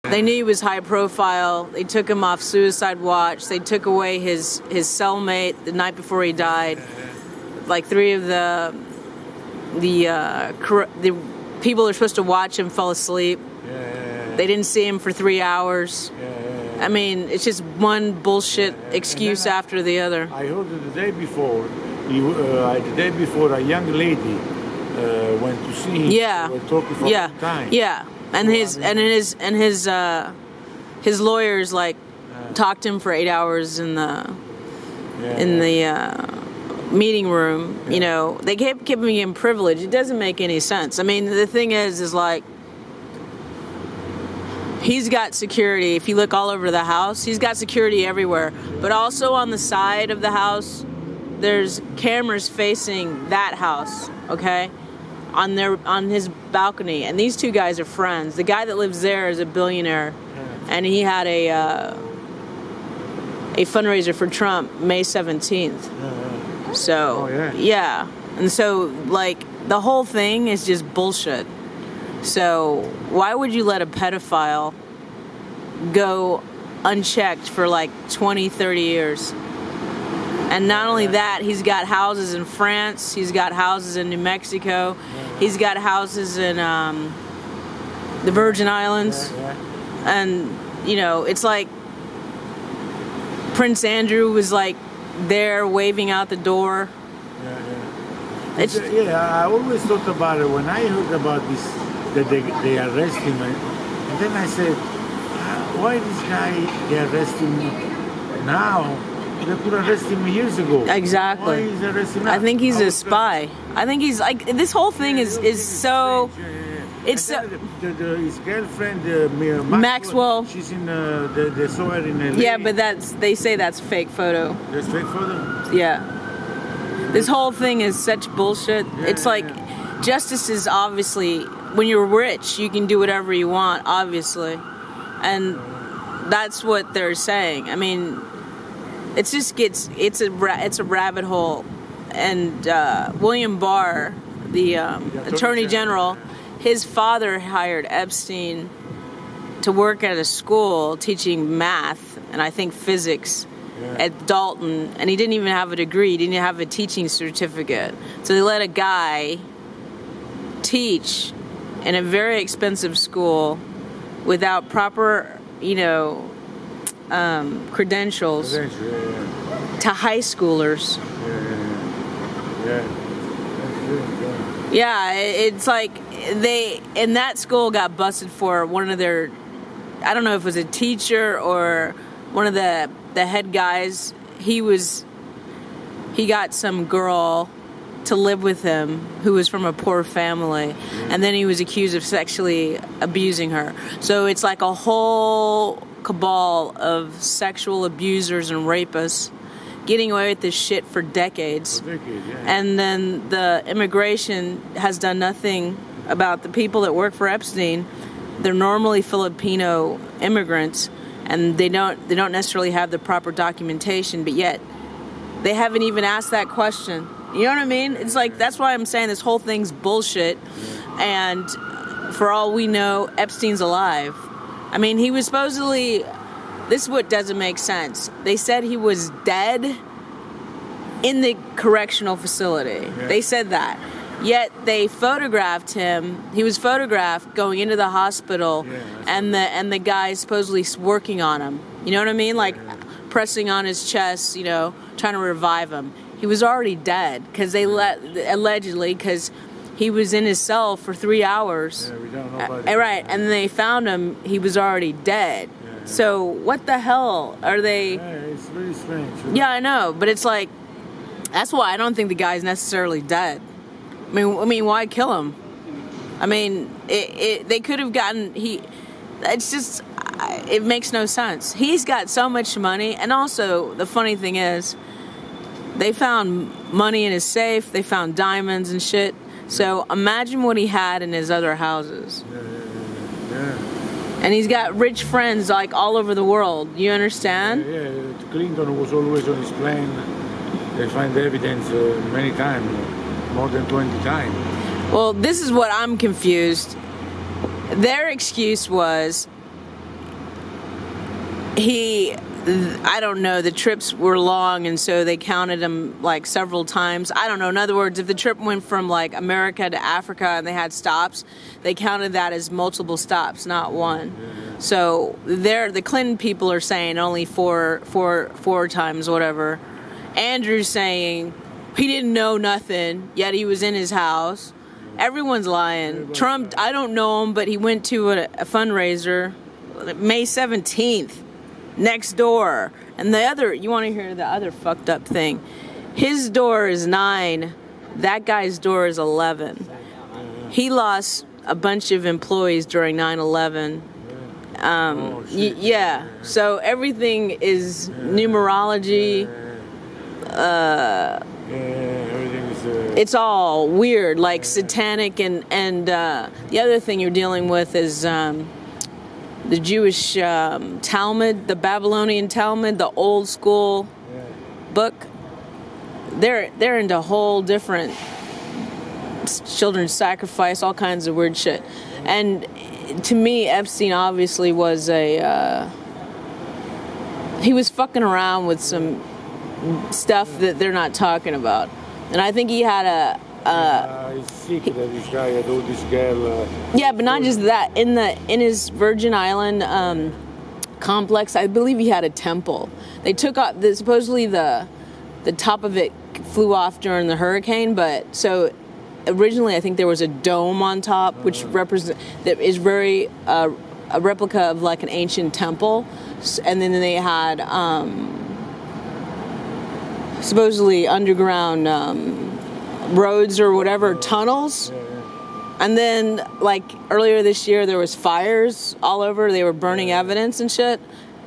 They knew he was high profile. They took him off suicide watch. They took away his cellmate the night before he died. Like 3 of the people who are supposed to watch him fell asleep. They didn't see him for 3 hours. I mean, it's just one bullshit excuse after the other. I heard the day before, a young lady went to see him. Yeah. They were talking for a long time. Yeah. And his lawyers like talked to him for 8 hours in the meeting room. You know, they kept giving him privilege. It doesn't make any sense. I mean, the thing is like, he's got security. If you look all over the house, he's got security everywhere. But also on the side of the house, there's cameras facing that house. Okay. On his balcony, and these 2 guys are friends. The guy that lives there is a billionaire, and he had a fundraiser for Trump May 17th. So and so like the whole thing is just bullshit. So why would you let a pedophile go unchecked for like 20-30 years? And not only that, he's got houses in France, he's got houses in New Mexico, he's got houses in the Virgin Islands. And, you know, it's like Prince Andrew was like there waving out the door. I always thought about it when I heard about this, that they arrest him. And then I said, why this guy, they arrest him now? They could arrest him years ago. Exactly. Why is arrested now? I think he's a spy. I think he's like, this whole thing is so. It's so. His girlfriend, Maxwell. She's in they saw her in LA. Yeah, but they say that's fake photo. That's fake photo? Yeah. This whole thing is such bullshit. It's like justice is obviously, when you're rich, you can do whatever you want, obviously. And that's what they're saying. I mean, it just gets, it's a rabbit hole. And William Barr, the Attorney General, his father hired Epstein to work at a school teaching math and I think physics at Dalton, and he didn't even have a degree, he didn't have a teaching certificate. So they let a guy teach in a very expensive school without proper, credentials to high schoolers. Yeah, it's like they, in that school, got busted for one of their, I don't know if it was a teacher or one of the head guys. He got some girl to live with him who was from a poor family, and then he was accused of sexually abusing her. So it's like a whole cabal of sexual abusers and rapists getting away with this shit for decades. And then the immigration has done nothing about the people that work for Epstein. They're normally Filipino immigrants, and they don't necessarily have the proper documentation, but yet they haven't even asked that question. You know what I mean? It's like, that's why I'm saying this whole thing's bullshit. And for all we know, Epstein's alive. I mean, he was supposedly, this is what doesn't make sense. They said he was dead in the correctional facility. Yeah. They said that. Yet they photographed him. He was photographed going into the hospital, and the guy supposedly working on him. You know what I mean? Like pressing on his chest, trying to revive him. He was already dead because they allegedly, because he was in his cell for 3 hours. Yeah, we don't know about it. Right, and they found him. He was already dead. Yeah. So what the hell are they? Yeah, it's really strange. Yeah, I know, but it's like, that's why I don't think the guy's necessarily dead. I mean, why kill him? I mean, they could have gotten, it's just, it makes no sense. He's got so much money, and also, the funny thing is, they found money in his safe, they found diamonds and shit, so imagine what he had in his other houses. Yeah. And he's got rich friends, like, all over the world, you understand? Yeah, Clinton was always on his plane. They find the evidence many times. More than 20 times. Well, this is what I'm confused. Their excuse was I don't know, the trips were long, and so they counted them like several times. I don't know. In other words, if the trip went from like America to Africa and they had stops, they counted that as multiple stops, not one. So the Clinton people are saying only four times, whatever. Andrew's saying he didn't know nothing, yet he was in his house. Everyone's lying. Trump, I don't know him, but he went to a fundraiser May 17th, next door. And you want to hear the other fucked up thing? His door is 9. That guy's door is 11. He lost a bunch of employees during 9/11. Yeah. So everything is numerology. It's all weird, like satanic, and the other thing you're dealing with is the Jewish Talmud, the Babylonian Talmud, the old school book. They're into whole different children's sacrifice, all kinds of weird shit. And to me, Epstein obviously was he was fucking around with some stuff that they're not talking about. And I think he had it's sick that this guy had all this girl. Yeah, but not just that. In his Virgin Island complex, I believe he had a temple. They took off supposedly the top of it flew off during the hurricane, but so originally I think there was a dome on top, which that is very a replica of like an ancient temple, and then they had supposedly underground roads or whatever, tunnels. And then like earlier this year there was fires all over. They were burning evidence and shit.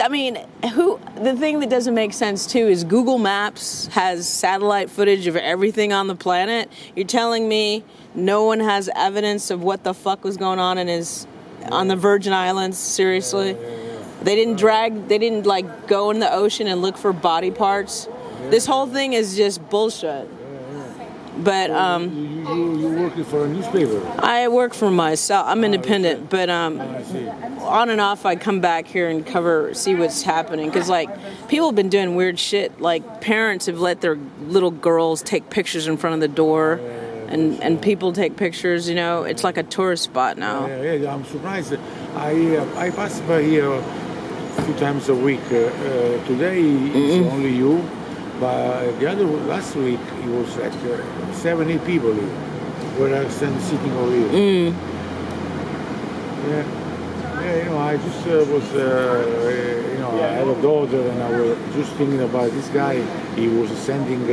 I mean, the thing that doesn't make sense too is Google Maps has satellite footage of everything on the planet. You're telling me no one has evidence of what the fuck was going on on the Virgin Islands? Seriously? They didn't like go in the ocean and look for body parts. This whole thing is just bullshit. But you working for a newspaper? I work for myself. I'm independent, but on and off I come back here and see what's happening, because like people have been doing weird shit. Like parents have let their little girls take pictures in front of the door, and people take pictures. You know, it's like a tourist spot now. Yeah, I'm surprised. I pass by here a few times a week. Today it's only you. But last week it was like 70 people here, where I stand sitting over here. Yeah, I just was, I have a daughter, and I was just thinking about this guy. He was sending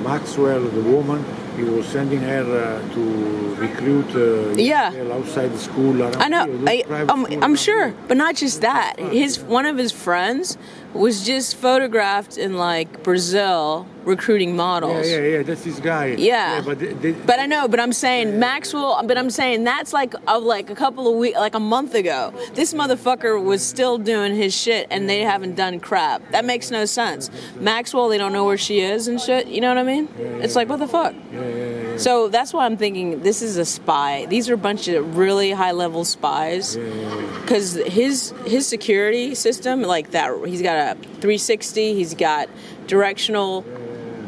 Maxwell, the woman, he was sending her to recruit outside the school. I know, I'm sure, but not just that. One of his friends was just photographed in like Brazil recruiting models. Yeah, that's this guy. Yeah, but I know, but I'm saying Maxwell. But I'm saying that's like a couple of weeks, like a month ago. This motherfucker was still doing his shit, and they haven't done crap. That makes no sense. Maxwell, they don't know where she is and shit. You know what I mean? It's like, what the fuck? Yeah. So that's why I'm thinking this is a spy. These are a bunch of really high level spies. Because his security system, like that, he's got a 360. He's got directional.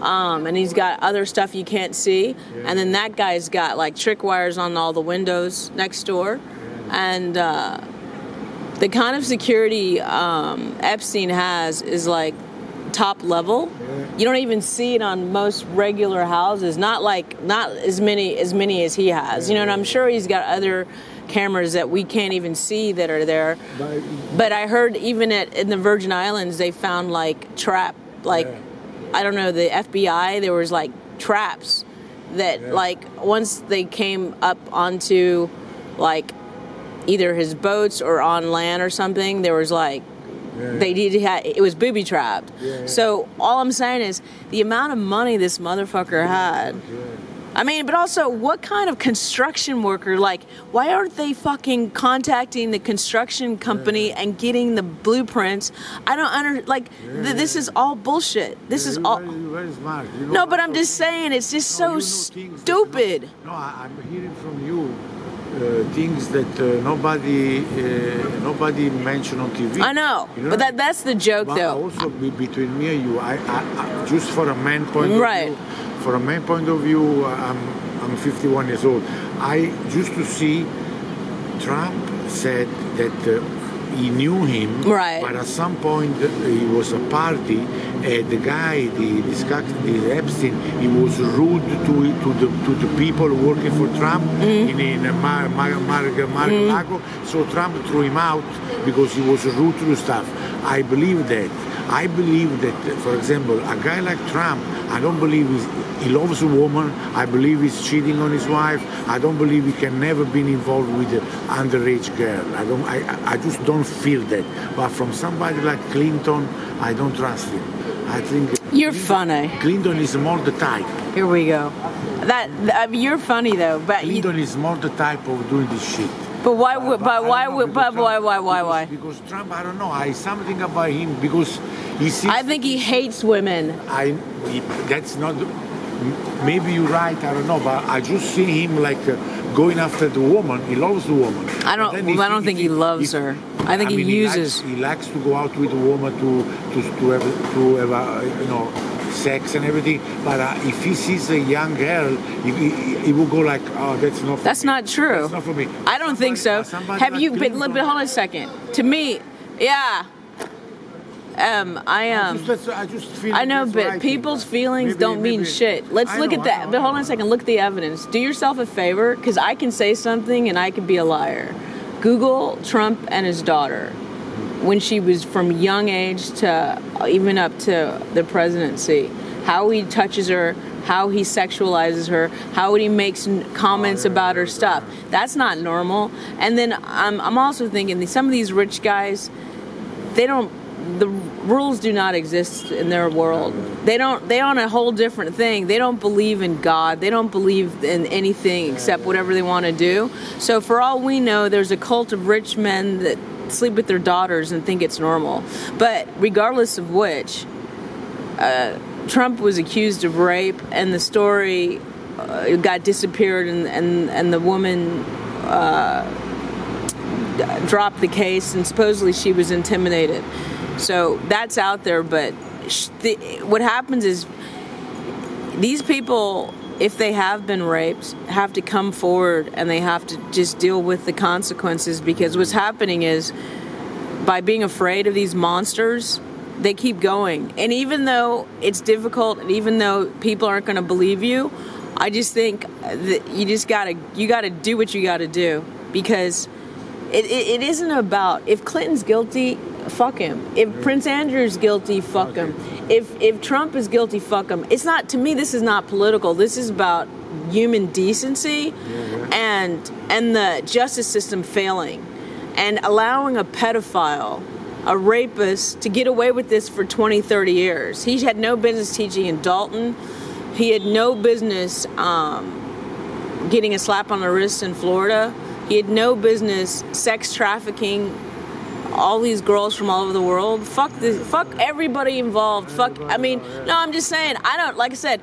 And he's got other stuff you can't see. And then that guy's got like trick wires on all the windows next door. And the kind of security Epstein has is like top level. You don't even see it on most regular houses. Not as many as he has. You know, and I'm sure he's got other cameras that we can't even see that are there. But I heard even in the Virgin Islands they found like I don't know, the FBI, there was like traps that like once they came up onto like either his boats or on land or something, there was like it was booby trapped. So all I'm saying is the amount of money this motherfucker had. I mean, but also, what kind of construction worker, like, why aren't they fucking contacting the construction company and getting the blueprints? I don't this is all bullshit. This is all... Very smart. No, but I'm just saying, it's just so stupid. No, I'm hearing from you things that nobody mentioned on TV. I know, You but that's the joke, but though. also between me and you, I just for a man point of Right. view, for a man point of view, I'm 51 years old. I used to see Trump said that he knew him, Right. but at some point he was a party, and the guy, the Epstein, he was rude to the people working for Trump in Mar-a-Lago. So Trump threw him out because he was rude to the staff. I believe that. I believe that, for example, a guy like Trump, I don't believe he loves a woman. I believe he's cheating on his wife. I don't believe he can never be involved with an underage girl. I just don't feel that. But from somebody like Clinton, I don't trust him. I think You're funny. Clinton is more the type. Here we go. You're funny though, but Clinton is more the type of doing this shit. But why? But Why? I don't know, because Why? Because Trump, I don't know. Something about him because he seems. I think he hates women. That's not. Maybe you're right. I don't know, but I just see him like going after the woman. He loves the woman. I don't think he loves her. I think he uses. He likes to go out with a woman to have sex and everything. But if he sees a young girl, he will go like, oh, that's not. That's not true. That's not for me. I don't think so. Have like you been? Clinton- But hold on a second. To me, yeah. I am. I just feel. I know, that's but what I people's think. feelings don't mean Maybe- shit. Let's I look know, at that. I know, But hold I on a know. second. Look at the evidence. Do yourself a favor, because I can say something and I can be a liar. Google Trump and his daughter when she was from young age to even up to the presidency. How he touches her, how he sexualizes her, how he makes comments about her stuff. That's not normal. And then I'm also thinking some of these rich guys, the rules do not exist in their world. They're on a whole different thing. They don't believe in God. They don't believe in anything except whatever they want to do. So for all we know, there's a cult of rich men that sleep with their daughters and think it's normal. But regardless of which, Trump was accused of rape, and the story got disappeared, and the woman dropped the case, and supposedly she was intimidated. So that's out there, but what happens is these people, if they have been raped, have to come forward and they have to just deal with the consequences, because what's happening is by being afraid of these monsters, they keep going. And even though it's difficult and even though people aren't going to believe you, I just think that you gotta do what you gotta do, because it isn't about, if Clinton's guilty, fuck him. If Prince Andrew's guilty, fuck him. If Trump is guilty, fuck him. It's not, to me, this is not political. This is about human decency and the justice system failing and allowing a pedophile, a rapist, to get away with this for 20, 30 years. He had no business teaching in Dalton. He had no business getting a slap on the wrist in Florida. He had no business sex trafficking all these girls from all over the world. Fuck everybody involved. I'm just saying, like I said,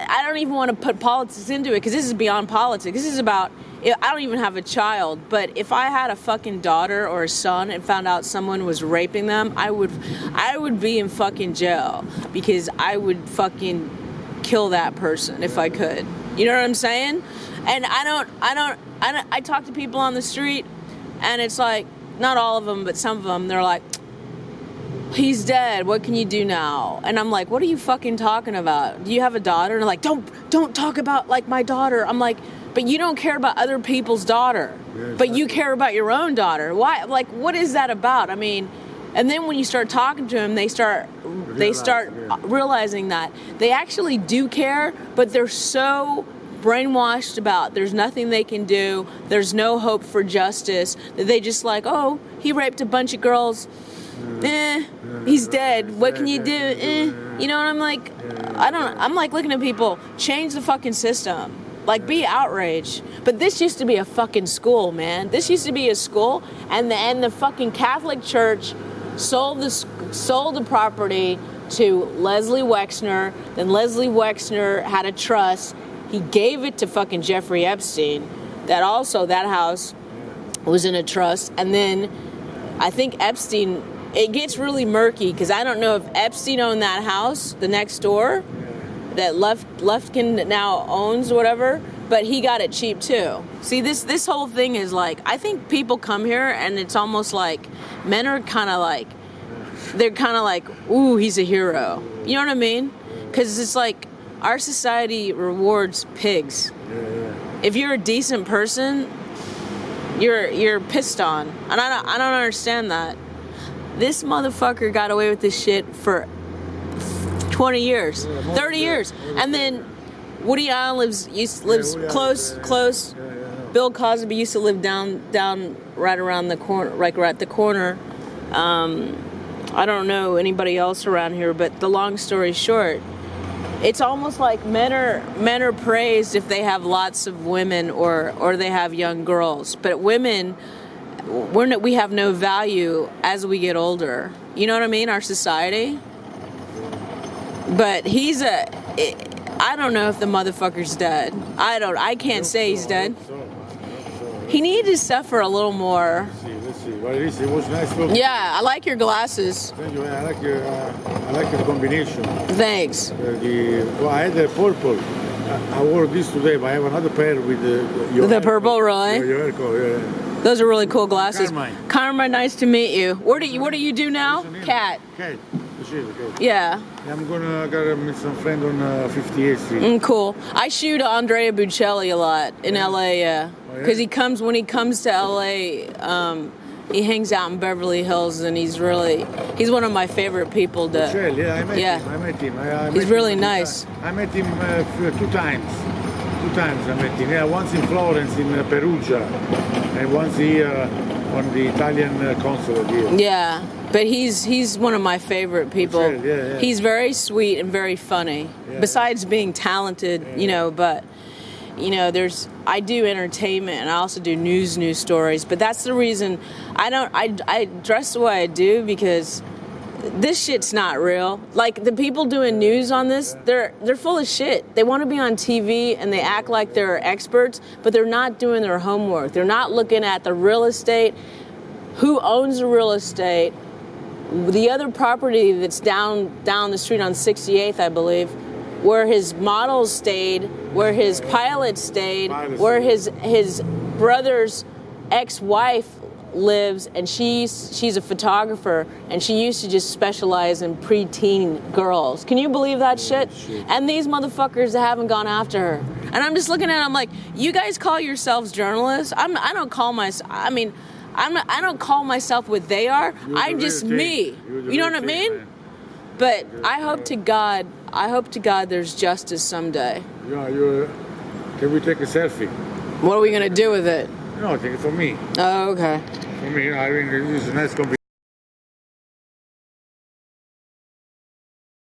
I don't even want to put politics into it, because this is beyond politics. This is about, I don't even have a child, but if I had a fucking daughter or a son and found out someone was raping them, I would be in fucking jail, because I would fucking kill that person if I could. You know what I'm saying? And I talk to people on the street, and it's like, not all of them, but some of them, they're like, he's dead, what can you do now? And I'm like, what are you fucking talking about? Do you have a daughter? And they're like, don't talk about like my daughter. I'm like, but you don't care about other people's daughter, but you care about your own daughter. Why? Like, what is that about? I mean, and then when you start talking to them, they start realizing that they actually do care, but they're so brainwashed about there's nothing they can do, there's no hope for justice, that they just like, oh, he raped a bunch of girls, he's dead, what can you do? You know what I'm like? I'm like looking at people, change the fucking system, like be outraged. But this used to be a fucking school, man. This used to be a school, and the fucking Catholic Church sold the property to Leslie Wexner. Then Leslie Wexner had a trust. He gave it to fucking Jeffrey Epstein. that also that house was in a trust. And then I think Epstein, it gets really murky because I don't know if Epstein owned that house, the next door, that Lufkin now owns or whatever, but he got it cheap too. See, this whole thing is like, I think people come here and it's almost like men are kind of like, they're kind of like, ooh, he's a hero. You know what I mean? Because it's like our society rewards pigs. If you're a decent person, you're pissed on, and I don't understand that. This motherfucker got away with this shit for 20 years, 30 years, and then Woody Allen lives close. Bill Cosby used to live down right around the corner, right at the corner. I don't know anybody else around here, but the long story short, it's almost like men are praised if they have lots of women or they have young girls, but women, we have no value as we get older. You know what I mean? Our society. But I don't know if the motherfucker's dead. I can't say he's dead. He needed to suffer a little more. Let's see. Well, it was nice talking. Yeah, I like your glasses. Thank you. I like your combination. Thanks. I had the purple. I wore this today, but I have another pair with the purple, really? Your hair, Those are really cool glasses. Carmine. Carmine, nice to meet you. What do you do now? Cat. Cat. Yeah. I'm gotta meet some friend on 58th Street. Cool. I shoot Andrea Bocelli a lot in LA, yeah. Because when he comes to LA, he hangs out in Beverly Hills, and he's one of my favorite people to. Bocelli, yeah, I met him. He's really nice. I met him 2 times. 2 times I met him. Yeah, once in Florence, in Perugia, and once here on the Italian consulate here. Yeah. But he's one of my favorite people. Yeah. He's very sweet and very funny. Yeah. Besides being talented, but I do entertainment and I also do news stories. But that's the reason I dress the way I do, because this shit's not real. Like, the people doing news on this, they're full of shit. They want to be on TV and they act like they're experts, but they're not doing their homework. They're not looking at the real estate, who owns the real estate, the other property that's down the street on 68th, I believe, where his models stayed, where his pilots stayed, where his brother's ex-wife lives, and she's a photographer, and she used to just specialize in preteen girls. Can you believe that shit? And these motherfuckers haven't gone after her. And I'm just looking at it, I'm like, you guys call yourselves journalists? I don't call myself. I don't call myself what they are. I'm just me. You know what I mean? Man. But I hope to God there's justice someday. Yeah, can we take a selfie? What are we gonna do with it? No, take it for me. Oh, okay. For me, I mean, it's a nice combination.